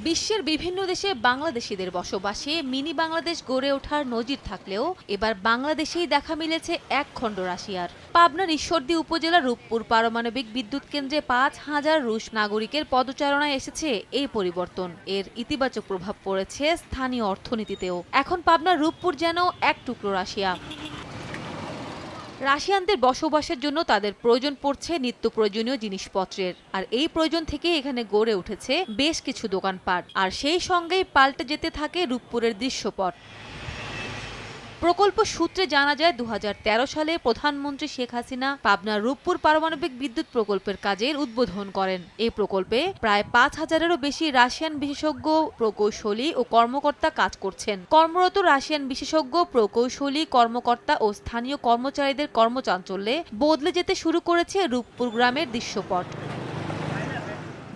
বিশ্বের বিভিন্ন দেশে বাংলাদেশিদের বসবাসে মিনি বাংলাদেশ গড়ে ওঠার নজির থাকলেও এবার বাংলাদেশেই দেখা মিলেছে এক খণ্ড রাশিয়ার। পাবনার ঈশ্বরদী উপজেলার রূপপুর পারমাণবিক বিদ্যুৎ কেন্দ্রে ৫,০০০ রুশ নাগরিকের পদচারণায় এসেছে এই পরিবর্তন। এর ইতিবাচক প্রভাব পড়েছে স্থানীয় অর্থনীতিতেও। এখন পাবনার রূপপুর যেন এক টুকরো রাশিয়া। রাশিয়ানদের বসবাসের জন্য তাদের প্রয়োজন পড়ছে নিত্য প্রয়োজনীয় জিনিসপত্রের, আর এই প্রয়োজন থেকে এখানে গড়ে উঠেছে বেশ কিছু দোকানপাট, আর সেই সঙ্গেই পাল্টে যেতে থাকে রূপপুরের দৃশ্যপট। প্রকল্প সূত্রে জানা যায় ২০১৩ সালে প্রধানমন্ত্রী শেখ হাসিনা পাবনার রূপপুর পারমাণবিক বিদ্যুৎ প্রকল্পের কাজের উদ্বোধন করেন। এই প্রকল্পে প্রায় ৫,০০০-এরও বেশি রাশিয়ান বিশেষজ্ঞ, প্রকৌশলী ও কর্মকর্তা কাজ করছেন। কর্মরত রাশিয়ান বিশেষজ্ঞ, প্রকৌশলী, কর্মকর্তা ও স্থানীয় কর্মচারীদের কর্মচাঞ্চল্যে বদলে যেতে শুরু করেছে রূপপুর গ্রামের দৃশ্যপট।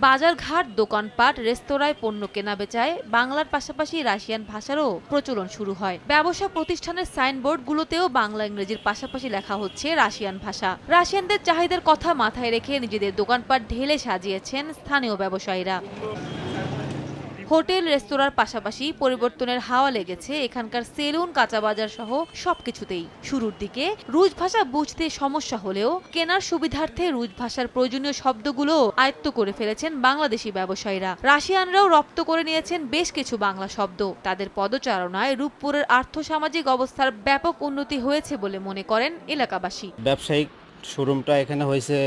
বাজারঘাট, দোকানপাট, রেস্তোরাঁয় পণ্য কেনাবেচায় বাংলার পাশাপাশি রাশিয়ান ভাষারও প্রচলন শুরু হয়। ব্যবসা প্রতিষ্ঠানের সাইনবোর্ডগুলোতেও বাংলা ইংরেজির পাশাপাশি লেখা হচ্ছে রাশিয়ান ভাষা। রাশিয়ানদের চাহিদার কথা মাথায় রেখে নিজেদের দোকানপাট ঢেলে সাজিয়েছেন স্থানীয় ব্যবসায়ীরা। হোটেল, রেস্তোরাঁর পাশাপাশি পরিবর্তনের হাওয়া লেগেছে এখানকার সেলুন, কাঁচা বাজার সহ সবকিছুতেই। শুরুর দিকে রুশ ভাষা বুঝতে সমস্যা হলেও কেনার সুবিধার্থে রুশ ভাষার প্রয়োজনীয় শব্দগুলো আয়ত্ত করে ফেলেছেন বাংলাদেশি ব্যবসায়ীরা। রাশিয়ানরাও রপ্ত করে নিয়েছেন বেশ কিছু বাংলা শব্দ। তাদের পদচারণায় রূপপুরের আর্থসামাজিক অবস্থার ব্যাপক উন্নতি হয়েছে বলে মনে করেন এলাকাবাসী। ব্যবসায়িক শোরুমটা এখানে হয়েছে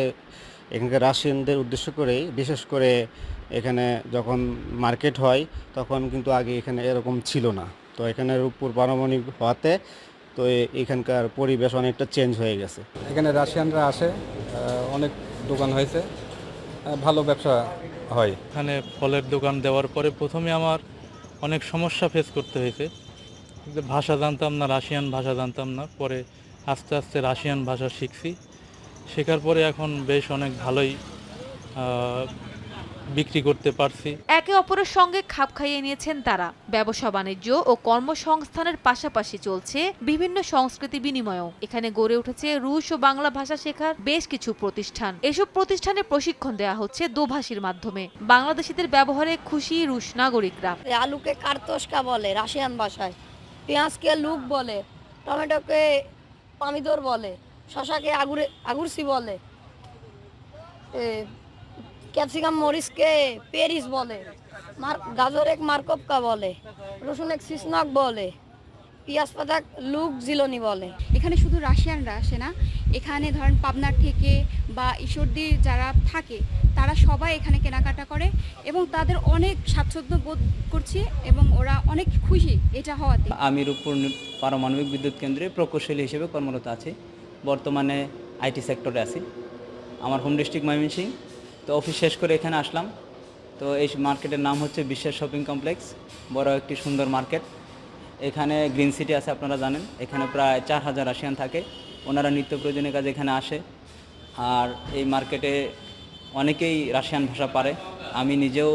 এখানকার রাশিয়ানদের উদ্দেশ্য করেই, বিশেষ করে এখানে যখন মার্কেট হয় তখন কিন্তু আগে এখানে এরকম ছিল না। তো এখানে রূপপুর পারমাণবিক হওয়াতে তো এখানকার পরিবেশ অনেকটা চেঞ্জ হয়ে গেছে। এখানে রাশিয়ানরা আসে, অনেক দোকান হয়েছে, ভালো ব্যবসা হয়। এখানে ফলের দোকান দেওয়ার পরে প্রথমে আমার অনেক সমস্যা ফেস করতে হয়েছে। ভাষা জানতাম না, রাশিয়ান ভাষা জানতাম না। পরে আস্তে আস্তে রাশিয়ান ভাষা শিখছি। শেখার পরে এখন বেশ অনেক ভালোই বিক্রি করতে পারছি। একে অপরের সঙ্গে খাপ খাইয়ে নিয়েছেন তারা। ব্যবসা বাণিজ্য ও কর্মসংস্থানের পাশাপাশি চলছে বিভিন্ন সংস্কৃতি বিনিময়ও। এখানে গড়ে উঠেছে রুশ ও বাংলা ভাষা শেখার বেশ কিছু প্রতিষ্ঠান। এসব প্রতিষ্ঠানে প্রশিক্ষণ দেওয়া হচ্ছে দোভাষীর মাধ্যমে। বাংলাদেশিদের ব্যবহারে খুশি রুশ নাগরিকরা। আলুকে কার্তোস্কা বলে রাশিয়ান ভাষায়, পেঁয়াজকে লুক বলে, টমেটোকে পামিদর বলে, শশাকে আগুরসি বলে, ক্যাপসিকাম মরিচকে পেরিস বলে, গাজর এক মার্কপকা বলে, রসুন এক সিসনক বলে, পেঁয়াজ পাতা লুক জিলনি বলে। এখানে শুধু রাশিয়ানরা আসে না, এখানে ধরেন পাবনার থেকে বা ঈশ্বরদী যারা থাকে তারা সবাই এখানে কেনাকাটা করে এবং তাদের অনেক স্বাচ্ছন্দ্য বোধ করছে এবং ওরা অনেক খুশি এটা হওয়াতে। আমি রূপপুর পারমাণবিক বিদ্যুৎ কেন্দ্রে প্রকৌশলী হিসেবে কর্মরত আছি। বর্তমানে আইটি সেক্টরে আছি। আমার হোম ডিস্ট্রিক্ট ময়মনসিংহ। তো অফিস শেষ করে এখানে আসলাম। তো এই মার্কেটের নাম হচ্ছে বিশ্বাস শপিং কমপ্লেক্স, বড় একটি সুন্দর মার্কেট। এখানে গ্রিন সিটি আছে, আপনারা জানেন। এখানে প্রায় ৪,০০০ রাশিয়ান থাকে। ওনারা নিত্য প্রয়োজনীয় কাজে এখানে আসে। আর এই মার্কেটে অনেকেই রাশিয়ান ভাষা পারে। আমি নিজেও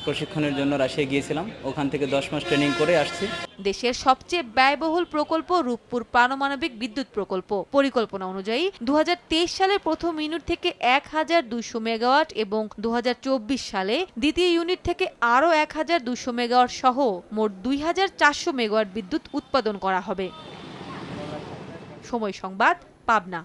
প্রশিক্ষণের জন্য রাশিয়া গিয়েছিলাম, ওখান থেকে ১০ মাস ট্রেনিং করে আসছি। দেশের সবচেয়ে ব্যয়বহুল প্রকল্প রূপপুর পারমাণবিক বিদ্যুৎ প্রকল্প। পরিকল্পনা অনুযায়ী ২০২৩ সালের প্রথম ইউনিট থেকে ১,২০০ মেগাওয়াট এবং ২০২৪ সালে দ্বিতীয় ইউনিট থেকে আরও ১,২০০ মেগাওয়াট সহ মোট ২,৪০০ মেগাওয়াট বিদ্যুৎ উৎপাদন করা হবে। সময় সংবাদ, পাবনা।